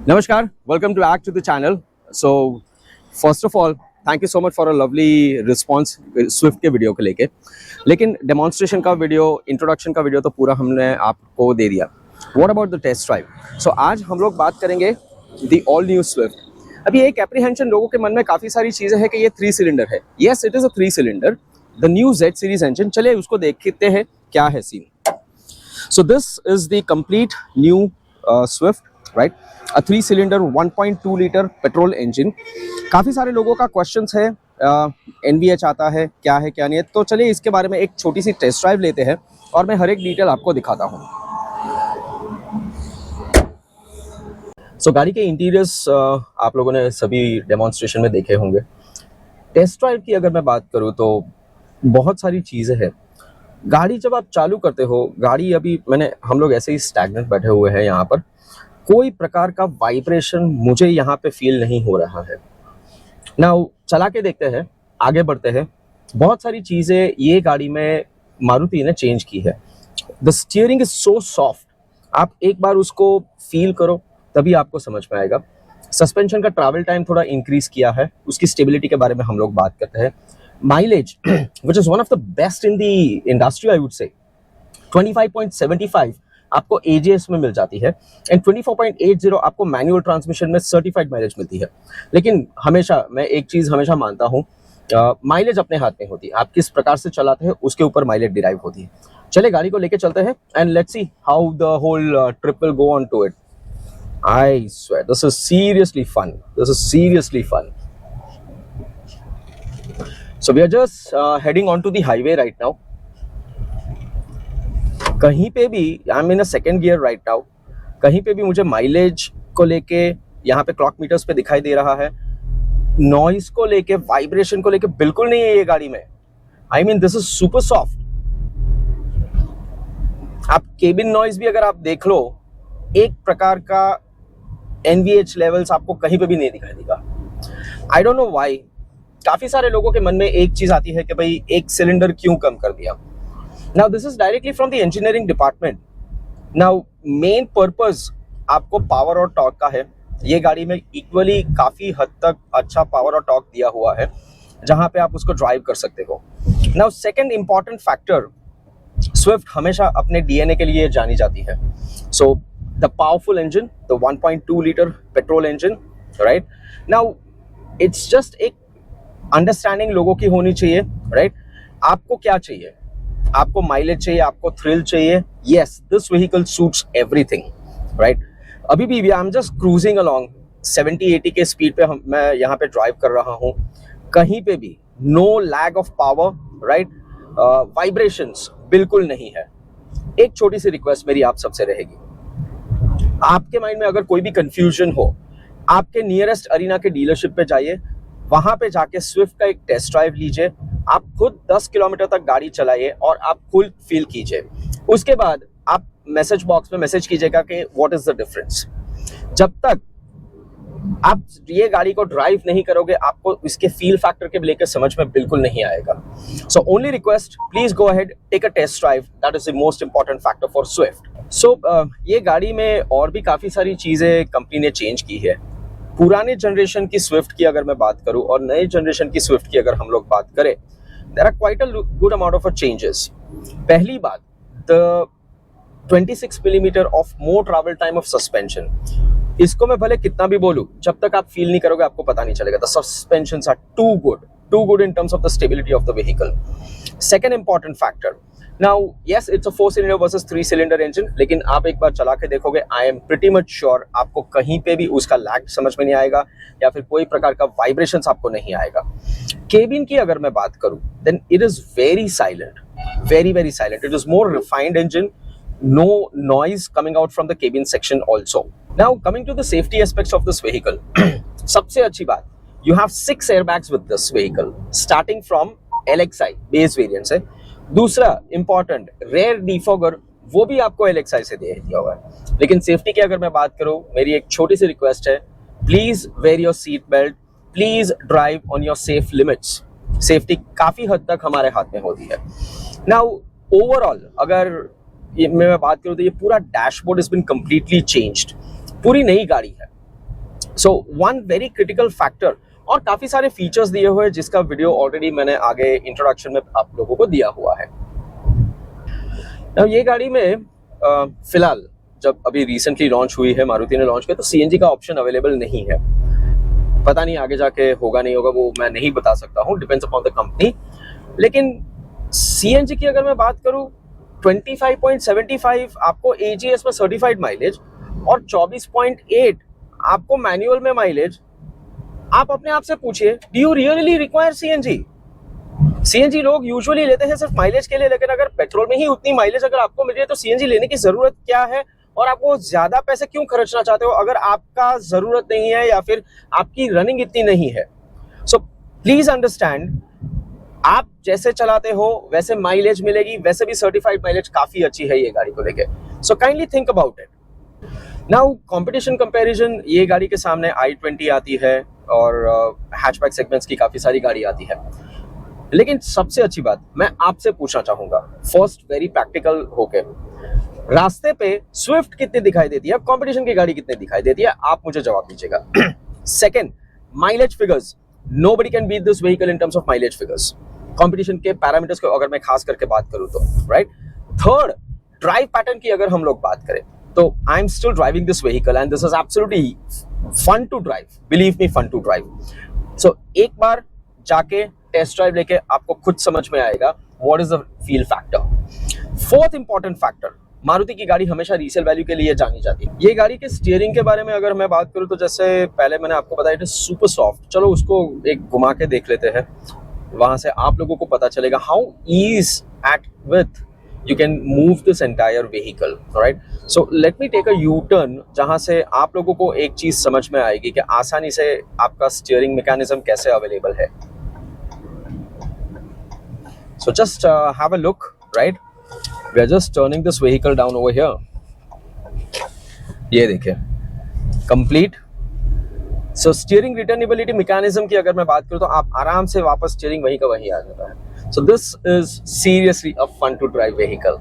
Namaskar, welcome to Act to the channel. So, first of all, thank you so much for a lovely response Swift के video को लेके. लेकिन demonstration का video, introduction का video तो पूरा हमने आपको दे दिया. What about the test drive? So, आज हम लोग बात करेंगे the all new Swift. अभी एक एप्रीहेंशन लोगों के मन में काफ़ी सारी चीज़ें हैं कि ये 3 सिलेंडर है. Yes, it is a 3 cylinder. The new Z series engine. चलिए उसको देखते हैं क्या है scene. So, this is the complete new Swift, right? A 3 cylinder 1.2 litre petrol engine. काफ़ी सारे लोगों का क्वेश्चंस है, NVH आता है क्या नहीं है. तो चलिए इसके बारे में एक छोटी सी टेस्ट ड्राइव लेते हैं और मैं हर एक डिटेल आपको दिखाता हूँ. सो गाड़ी के इंटीरियर्स आप लोगों ने सभी डेमोन्स्ट्रेशन में देखे होंगे. टेस्ट ड्राइव की अगर मैं बात करूँ तो बहुत सारी चीज़ें हैं. गाड़ी जब आप चालू करते हो, गाड़ी अभी हम लोग ऐसे ही स्टैग्नेंट बैठे हुए हैं यहाँ पर. कोई प्रकार का वाइब्रेशन मुझे यहाँ पे फील नहीं हो रहा है. नाउ चला के देखते हैं, आगे बढ़ते हैं. बहुत सारी चीज़ें ये गाड़ी में मारुति ने चेंज की है. The steering is so soft. आप एक बार उसको फील करो तभी आपको समझ में आएगा. सस्पेंशन का ट्रैवल टाइम थोड़ा इंक्रीज किया है. उसकी स्टेबिलिटी के बारे में हम लोग बात करते हैं. Mileage which is one of the best in the industry, I would say 25.75 आपको AGS में मिल जाती है एंड 24.80 आपको मैनुअल ट्रांसमिशन में सर्टिफाइड माइलेज मिलती है. लेकिन हमेशा मैं एक चीज़ हमेशा मानता हूँ, माइलेज अपने हाथ में होती है. आप किस प्रकार से चलाते हैं उसके ऊपर माइलेज डिराइव होती है. चले गाड़ी को लेके चलते हैं and let's see how the whole trip will go on to it. I swear this is seriously fun. This is seriously fun. So we are just heading on to the highway right now. कहीं पे भी I am in a second gear right now. कहीं पे भी मुझे mileage को लेके यहाँ पे क्लॉक मीटर्स पे दिखाई दे रहा है. नॉइज को लेके, वाइब्रेशन को लेके बिल्कुल नहीं है ये गाड़ी में. I mean this is super soft. आप केबिन नॉइज भी अगर आप देख लो, एक प्रकार का NVH लेवल्स आपको कहीं पे भी नहीं दिखाई देगा. I don't know why. काफी सारे लोगों के मन में एक चीज आती है कि भाई एक सिलेंडर क्यों कम कर दिया. Now this is directly from the engineering department. Now main purpose आपको पावर और टॉर्क का है. ये गाड़ी में इक्वली काफ़ी हद तक अच्छा पावर और टॉर्क दिया हुआ है जहाँ पे आप उसको ड्राइव कर सकते हो. Now second important factor, Swift हमेशा अपने DNA के लिए जानी जाती है. So the powerful engine, the 1.2 liter petrol engine, right? Now it's just एक अंडरस्टैंडिंग लोगों की होनी चाहिए, right? आपको क्या चाहिए? आपको माइलेज चाहिए, आपको थ्रिल चाहिए. Yes, this vehicle suits everything, right. अभी भी I am just cruising along 70-80 के स्पीड पे मैं यहाँ पे ड्राइव कर रहा हूँ. कहीं पे भी no lag of power, right. Vibrations बिल्कुल नहीं है. एक छोटी सी रिक्वेस्ट मेरी आप सबसे रहेगी, आपके माइंड में अगर कोई भी कंफ्यूजन हो, आपके नियरेस्ट अरीना के डीलरशिप पे जाइए. वहां पे जाके स्विफ्ट का एक टेस्ट ड्राइव लीजिए. आप खुद 10 किलोमीटर तक गाड़ी चलाइए और आप खुद फील कीजिए. उसके बाद आप मैसेज बॉक्स में मैसेज कीजिएगा कि व्हाट इज द डिफरेंस. जब तक आप ये गाड़ी को ड्राइव नहीं करोगे, आपको इसके फील फैक्टर के लेकर समझ में बिल्कुल नहीं आएगा. So only request, please go ahead, take a test drive. That is the most important factor for Swift. So ये गाड़ी में और भी काफी सारी चीजें कंपनी ने चेंज की है. पुराने जनरेशन की स्विफ्ट की अगर मैं बात करूं और नए जनरेशन की स्विफ्ट की अगर हम लोग बात करें, there are quite a good amount of changes. पहली बात, the 26 millimetre of more travel time of suspension. इसको मैं भले कितना भी बोलूं, जब तक आप फील नहीं करोगे आपको पता नहीं चलेगा. The suspensions are too good in terms of the stability of the vehicle. Second important factor, now yes it's a 4 cylinder versus 3 cylinder engine, लेकिन आप एक बार चला के देखोगे, I am pretty much sure आपको कहीं पे भी उसका लैग समझ में नहीं आएगा या फिर कोई प्रकार का वाइब्रेशंस आपको नहीं आएगा. केबिन की अगर मैं बात करूं, then it is very silent, very silent. It is more refined engine, no noise coming out from the cabin section also. Now coming to the safety aspects of this vehicle, सबसे अच्छी बात, you have 6 airbags with this vehicle starting from LXI base variant से. दूसरा important, rare defogger, वो भी आपको LXI से दे दिया हुआ है. लेकिन सेफ्टी की अगर मैं बात करूं, मेरी एक छोटी सी रिक्वेस्ट है, please wear your seat belt, please drive on your safe limits. Safety काफी हद तक हमारे हाथ में होती है. नाउ ओवरऑल अगर मैं बात करूं तो ये पूरा dashboard is been completely changed. पूरी नई गाड़ी है। So one very critical factor, और काफी सारे फीचर्स दिए हुए हैं जिसका वीडियो ऑलरेडी मैंने आगे इंट्रोडक्शन में आप लोगों को दिया हुआ है। अब ये गाड़ी में फिलहाल जब अभी रिसेंटली लॉन्च हुई है, मारुति ने लॉन्च किया, तो सीएनजी का ऑप्शन अवेलेबल नहीं है। पता नहीं आगे जाके होगा नहीं होगा, वो मैं नहीं बता सकता हूँ, डिपेंड्स अपॉन द कंपनी। लेकिन सीएनजी की अगर मैं बात करूँ, 25.75 आपको एजीएस में सर्टिफाइड माइलेज और 24.8 आपको मैनुअल में माइलेज। आप अपने आप से पूछिए, do you really require CNG? CNG लोग यूजुअली लेते हैं सिर्फ माइलेज के लिए, लेकिन अगर पेट्रोल में ही उतनी माइलेज अगर आपको मिल रही है तो सीएनजी लेने की जरूरत क्या है? और आप वो ज्यादा पैसे क्यों खर्चना चाहते हो अगर आपका जरूरत नहीं है या फिर आपकी रनिंग इतनी नहीं है? सो प्लीज अंडरस्टैंड, आप जैसे चलाते हो वैसे माइलेज मिलेगी, वैसे भी सर्टिफाइड माइलेज काफी अच्छी है ये गाड़ी को लेके। So kindly think about it. Now competition comparison, ये गाड़ी के सामने i20 आती है और हैचबैक सेगमेंट्स की काफी सारी गाड़ी आती है। लेकिन सबसे अच्छी बात मैं आपसे पूछना चाहूंगा, फर्स्ट वेरी प्रैक्टिकल होके, रास्ते पे स्विफ्ट कितनी दिखाई देती है, कंपटीशन की गाड़ी कितनी दिखाई देती है? आप मुझे जवाब दीजिएगा। Second, mileage figures, nobody can beat this vehicle in terms of mileage figures, competition के पैरामीटर्स को अगर मैं खास करके बात करूं तो, राइट। थर्ड, ड्राइव पैटर्न की अगर हम लोग बात करें तो I am still driving this vehicle and this is absolutely fun to drive, believe me, fun to drive. So एक बार जाके टेस्ट ड्राइव लेके आपको खुद समझ में आएगा what is the fill factor. Fourth important factor, Maruti की गाड़ी हमेशा रीसेल वैल्यू के लिए जानी जाती है। ये गाड़ी के स्टीयरिंग के बारे में अगर मैं बात करूं तो जैसे पहले मैंने आपको बताया था सुपर सॉफ्ट, चलो उसको एक घुमा के देख लेते हैं, वहां से आप लोगों को पता चलेगा how ease at with you can move this entire vehicle, right? So let me take a U-turn जहां से आप लोगों को एक चीज समझ में आएगी कि आसानी से आपका स्टीयरिंग मैकेनिज्म कैसे अवेलेबल है। So just have a look, right? We are just turning this vehicle down over here. ये देखिए, complete. So steering returnability mechanism की अगर मैं बात करूं तो आप आराम से वापस स्टीयरिंग वहीं का वहीं आ जाता है। So this is seriously a fun to drive vehicle.